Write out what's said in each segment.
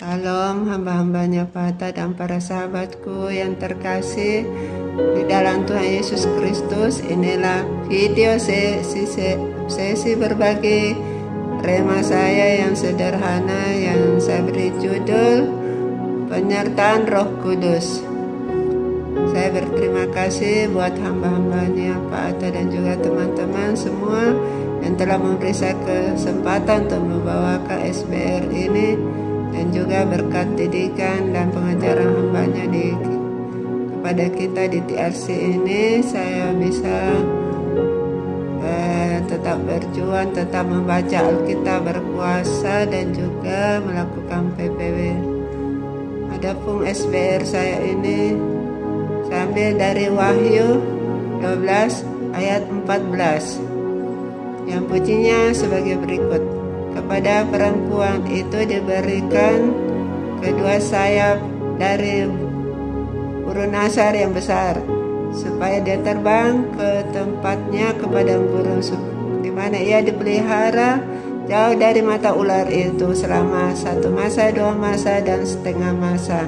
Salam hamba-hambanya Pata dan para sahabatku yang terkasih di dalam Tuhan Yesus Kristus. Inilah video sesi berbagi rema saya yang sederhana yang saya beri judul Penyertaan Roh Kudus. Saya berterima kasih buat hamba-hambanya Pata dan juga teman-teman semua yang telah memberi saya kesempatan untuk membawakan SBR ini, dan juga berkat didikan dan pengajaran hambanya kepada kita di TRC ini, saya bisa tetap berjuang, tetap membaca Alkitab, berpuasa, dan juga melakukan PPW. Adapun SBR saya ini saya ambil dari Wahyu 12 ayat 14 yang bunyinya sebagai berikut. Kepada perempuan itu diberikan kedua sayap dari burung nasar yang besar, supaya dia terbang ke tempatnya ke padang gurun, di mana ia dipelihara jauh dari mata ular itu selama 1 masa, 2 masa, dan setengah masa.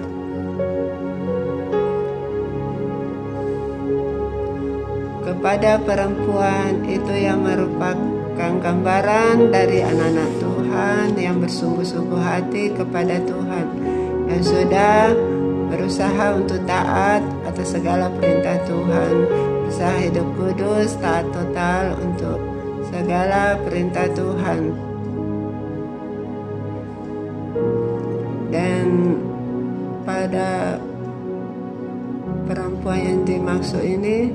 Kepada perempuan itu yang merupakan gambaran dari anak-anak Tuhan yang bersungguh-sungguh hati kepada Tuhan, yang sudah berusaha untuk taat atas segala perintah Tuhan, berusaha hidup kudus, taat total untuk segala perintah Tuhan. Dan pada perempuan yang dimaksud ini,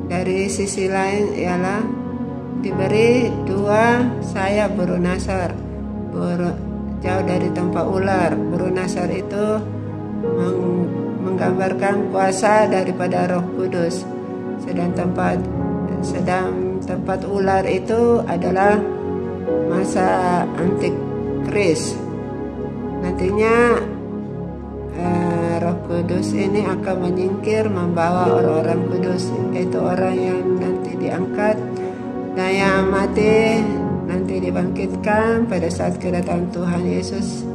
dari sisi lain ialah diberi 2 sayap burung nasar, jauh dari tempat ular. Burung nasar itu menggambarkan kuasa daripada Roh Kudus, sedang tempat ular itu adalah masa antikris. Nantinya Roh Kudus ini akan menyingkir, membawa orang-orang kudus, yaitu orang yang nanti diangkat dan yang mati nanti dibangkitkan pada saat kedatangan Tuhan Yesus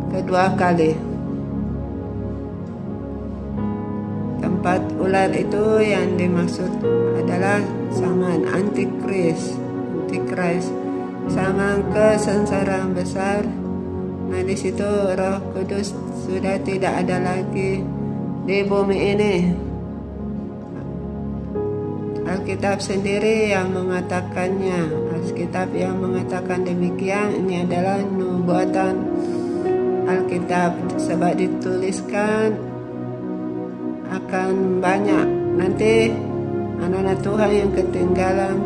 kedua kali. Tempat ular itu yang dimaksud adalah zaman antikris, zaman kesengsaraan besar. Nah, di situ Roh Kudus sudah tidak ada lagi di bumi ini. Alkitab sendiri yang mengatakannya, Alkitab yang mengatakan demikian. Ini adalah nubuatan Alkitab, sebab dituliskan akan banyak nanti anak-anak Tuhan yang ketinggalan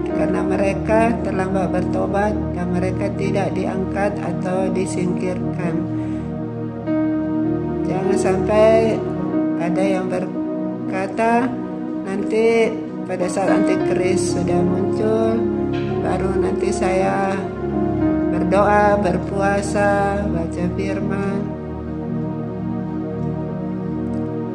karena mereka terlambat bertobat dan mereka tidak diangkat atau disingkirkan. Jangan sampai ada yang berkata nanti pada saat antikris sudah muncul, baru nanti saya berdoa, berpuasa, baca firman.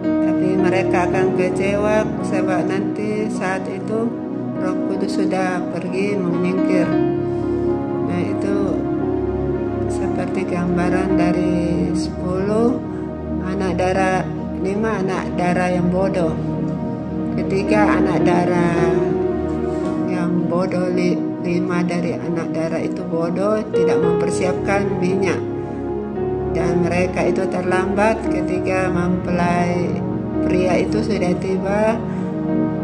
Tapi mereka akan kecewa, sebab nanti saat itu Roh Kudus sudah pergi menyingkir. Nah, itu seperti gambaran dari 10 anak darah, 5 anak darah yang bodoh. Ketiga anak darah yang bodoh, 5 dari anak darah itu bodoh, tidak mempersiapkan minyak, dan mereka itu terlambat ketika mempelai pria itu sudah tiba.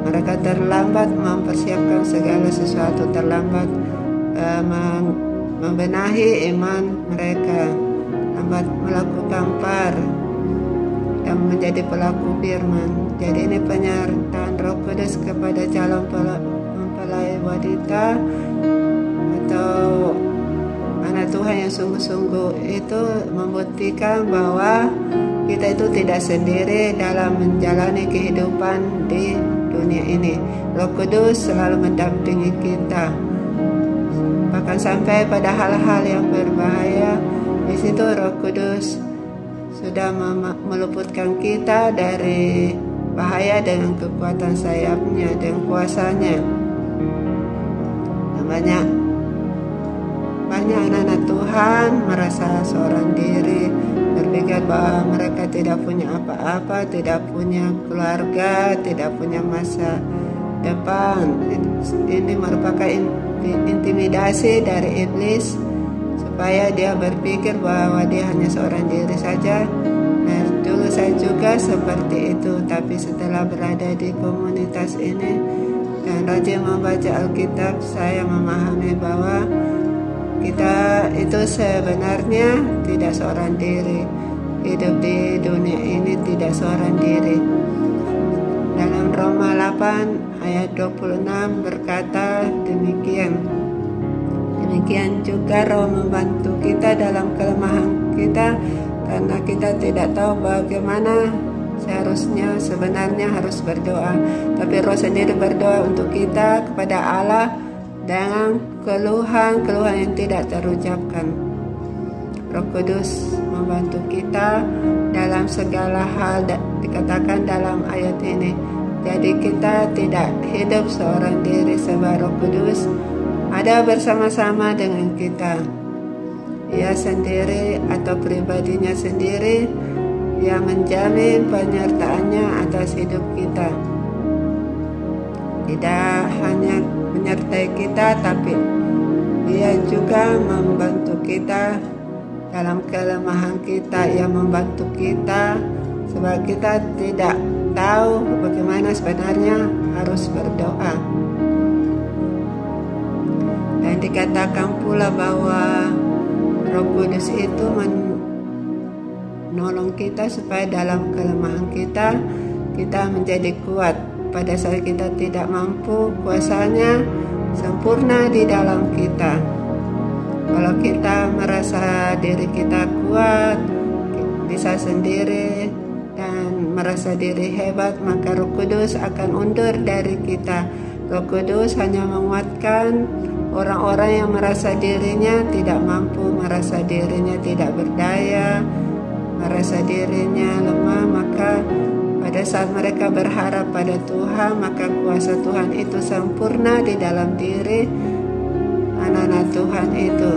Mereka terlambat mempersiapkan segala sesuatu, terlambat membenahi iman mereka, lambat melakukan par dan menjadi pelaku firman. Jadi ini penyertaan Roh Kudus kepada calon mempelai wanita atau anak Tuhan yang sungguh-sungguh itu membuktikan bahwa kita itu tidak sendiri dalam menjalani kehidupan di dunia ini. Roh Kudus selalu mendampingi kita, bahkan sampai pada hal-hal yang berbahaya. Di situ Roh Kudus sudah meluputkan kita dari bahaya dengan kekuatan sayapnya, dengan kuasanya. Banyak banyak anak-anak Tuhan merasa seorang diri, berpikir bahwa mereka tidak punya apa-apa, tidak punya keluarga, tidak punya masa depan. Ini merupakan intimidasi dari iblis supaya dia berpikir bahwa dia hanya seorang diri saja. Nah, dulu saya juga seperti itu, tapi setelah berada di komunitas ini dan rajin membaca Alkitab, saya memahami bahwa kita itu sebenarnya tidak seorang diri. Hidup di dunia ini tidak seorang diri. Dalam Roma 8 ayat 26 berkata demikian. Demikian juga Roh membantu kita dalam kelemahan kita, karena kita tidak tahu bagaimana sebenarnya harus berdoa. Tapi Roh sendiri berdoa untuk kita kepada Allah dengan keluhan yang tidak terucapkan. Roh Kudus membantu kita dalam segala hal, dikatakan dalam ayat ini. Jadi kita tidak hidup seorang diri, sebab Roh Kudus ada bersama-sama dengan kita. Ia sendiri atau pribadinya sendiri yang menjamin penyertaannya atas hidup kita. Tidak hanya menyertai kita, tapi Dia juga membantu kita dalam kelemahan kita. Ia membantu kita sebab kita tidak tahu bagaimana sebenarnya harus berdoa. Dan dikatakan pula bahwa Roh Kudus itu menolong kita supaya dalam kelemahan kita menjadi kuat. Pada saat kita tidak mampu, kuasanya sempurna di dalam kita. Kalau kita merasa diri kita kuat, bisa sendiri, dan merasa diri hebat, maka Roh Kudus akan undur dari kita. Roh Kudus hanya menguatkan orang-orang yang merasa dirinya tidak mampu, merasa dirinya tidak berdaya, merasa dirinya lemah. Maka pada saat mereka berharap pada Tuhan, maka kuasa Tuhan itu sempurna di dalam diri anak-anak Tuhan itu.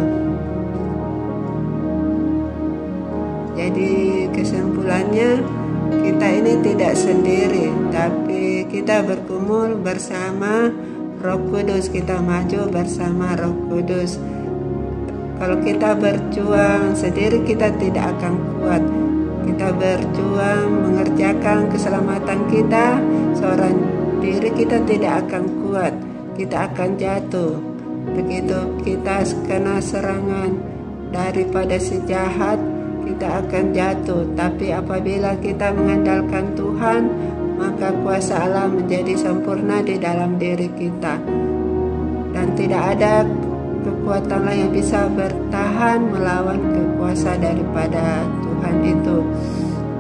Jadi kesimpulannya, kita ini tidak sendiri, tapi kita bergumul bersama Roh Kudus, kita maju bersama Roh Kudus. Kalau kita berjuang sendiri, kita tidak akan kuat. Kita berjuang mengerjakan keselamatan kita seorang diri, kita tidak akan kuat. Kita akan jatuh. Begitu kita kena serangan daripada si jahat, kita akan jatuh. Tapi apabila kita mengandalkan Tuhan, maka kuasa Allah menjadi sempurna di dalam diri kita. Dan tidak ada kekuatan lain yang bisa bertahan melawan kekuasaan daripada Tuhan itu.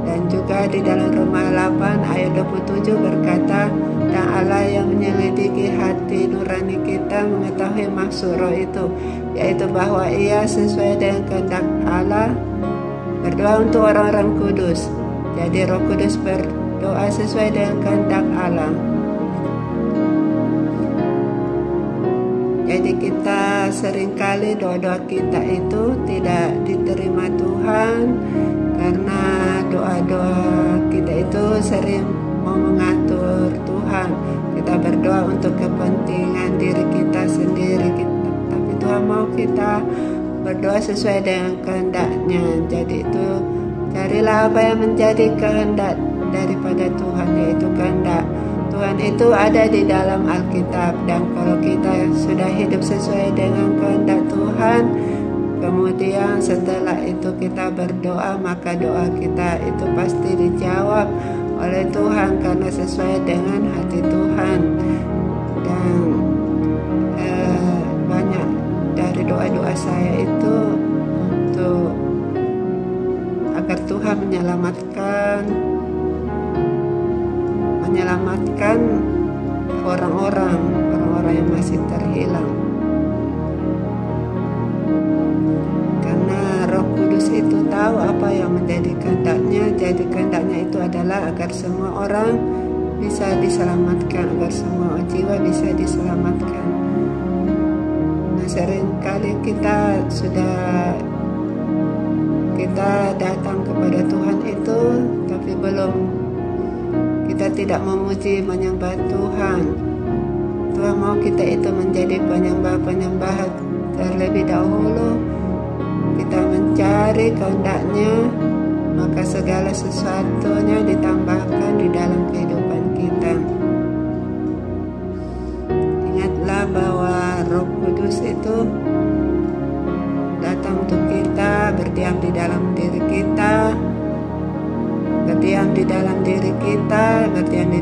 Dan juga di dalam Roma 8 ayat 27 berkata, dan Allah yang menyelidiki hati nurani kita mengetahui maksud Roh itu, yaitu bahwa Ia sesuai dengan kehendak Allah berdoa untuk orang-orang kudus. Jadi Roh Kudus berdoa sesuai dengan kehendak Allah. Jadi kita seringkali doa-doa kita itu tidak diterima Tuhan, karena doa-doa kita itu sering mau mengatur Tuhan. Kita berdoa untuk kepentingan diri kita sendiri, tapi Tuhan mau kita berdoa sesuai dengan kehendaknya. Jadi itu, carilah apa yang menjadi kehendak daripada Tuhan, yaitu kehendak Tuhan itu ada di dalam Alkitab. Dan kalau kita sudah hidup sesuai dengan kehendak Tuhan, kemudian setelah itu kita berdoa, maka doa kita itu pasti dijawab oleh Tuhan karena sesuai dengan hati Tuhan. Dan banyak dari doa-doa saya itu untuk agar Tuhan menyelamatkan orang-orang yang masih terhilang. Karena Roh Kudus itu tahu apa yang menjadi kehendaknya. Jadi kehendaknya itu adalah agar semua orang bisa diselamatkan, agar semua jiwa bisa diselamatkan. Nah, seringkali kita datang kepada Tuhan itu, tapi kita tidak memuji menyembah Tuhan. Tuhan mau kita itu menjadi penyembah terlebih dahulu. Kita mencari kehendak-Nya, maka segala sesuatunya ditambahkan di dalam kehidupan kita. Ingatlah bahwa Roh Kudus itu datang untuk kita, berdiam di dalam diri kita, berdiam di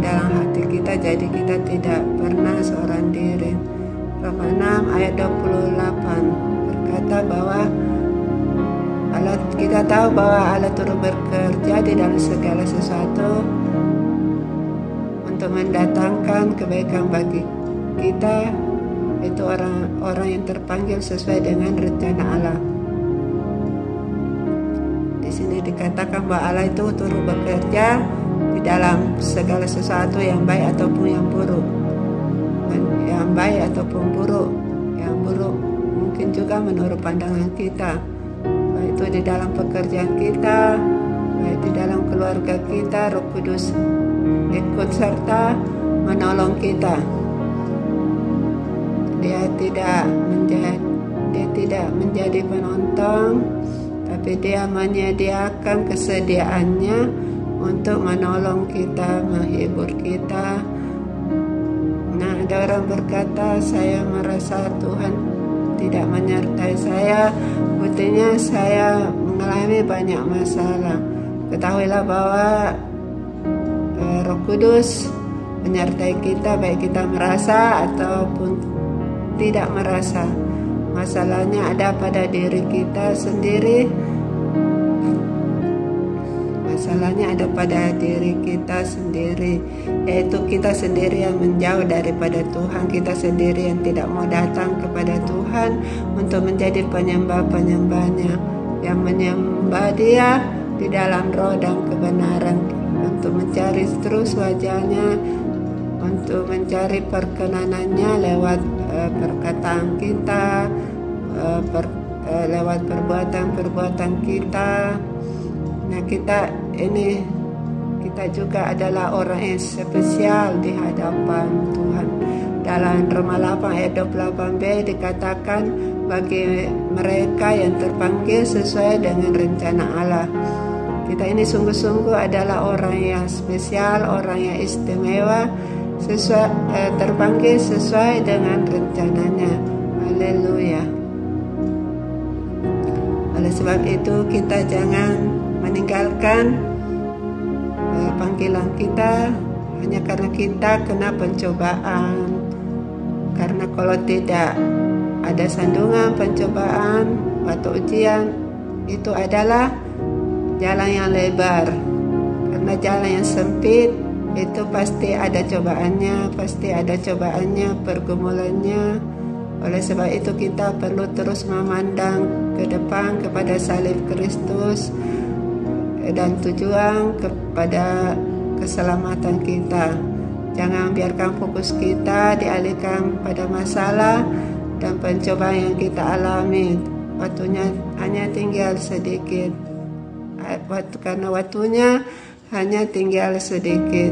dalam hati kita, jadi kita tidak pernah seorang diri. Roma 6 ayat 28 berkata bahwa kita tahu bahwa Allah turut bekerja di dalam segala sesuatu untuk mendatangkan kebaikan bagi kita, itu orang-orang yang terpanggil sesuai dengan rencana Allah. Di sini dikatakan bahwa Allah itu turut bekerja di dalam segala sesuatu yang baik ataupun yang buruk. Yang baik ataupun buruk. Yang buruk mungkin juga menurut pandangan kita. Baik itu di dalam pekerjaan kita, baik di dalam keluarga kita, Roh Kudus ikut serta menolong kita. Dia tidak menjadi penonton, tapi dia menyediakan kesediaannya untuk menolong kita, menghibur kita. Nah, ada orang berkata, saya merasa Tuhan tidak menyertai saya, buktinya saya mengalami banyak masalah. Ketahuilah bahwa Roh Kudus menyertai kita, baik kita merasa ataupun tidak merasa. Masalahnya ada pada diri kita sendiri. Masalahnya ada pada diri kita sendiri, yaitu kita sendiri yang menjauh daripada Tuhan, kita sendiri yang tidak mau datang kepada Tuhan untuk menjadi penyembah-penyembahnya, yang menyembah Dia di dalam roh dan kebenaran, untuk mencari terus wajahnya, untuk mencari perkenanannya lewat perkataan kita, lewat perbuatan kita. Nah, kita juga adalah orang yang spesial di hadapan Tuhan. Dalam Roma 8 ayat 28b dikatakan, bagi mereka yang terpanggil sesuai dengan rencana Allah. Kita ini sungguh-sungguh adalah orang yang spesial, orang yang istimewa, terpanggil sesuai dengan rencananya. Haleluya. Oleh sebab itu kita jangan meninggalkan panggilan kita hanya karena kita kena pencobaan. Karena kalau tidak ada sandungan pencobaan, waktu ujian, itu adalah jalan yang lebar. Karena jalan yang sempit itu pasti ada cobaannya, pergumulannya. Oleh sebab itu kita perlu terus memandang ke depan kepada salib Kristus dan tujuan kepada keselamatan kita. Jangan biarkan fokus kita dialihkan pada masalah dan pencobaan yang kita alami. Waktunya hanya tinggal sedikit. Karena waktunya hanya tinggal sedikit.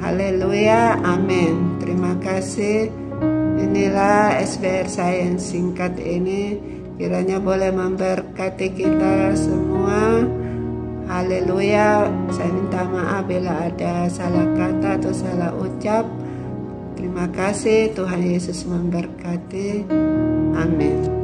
Haleluya, amin. Terima kasih. Inilah SBR saya yang singkat ini. Kiranya boleh memberkati kita semua. Haleluya. Saya minta maaf bila ada salah kata atau salah ucap. Terima kasih. Tuhan Yesus memberkati. Amin.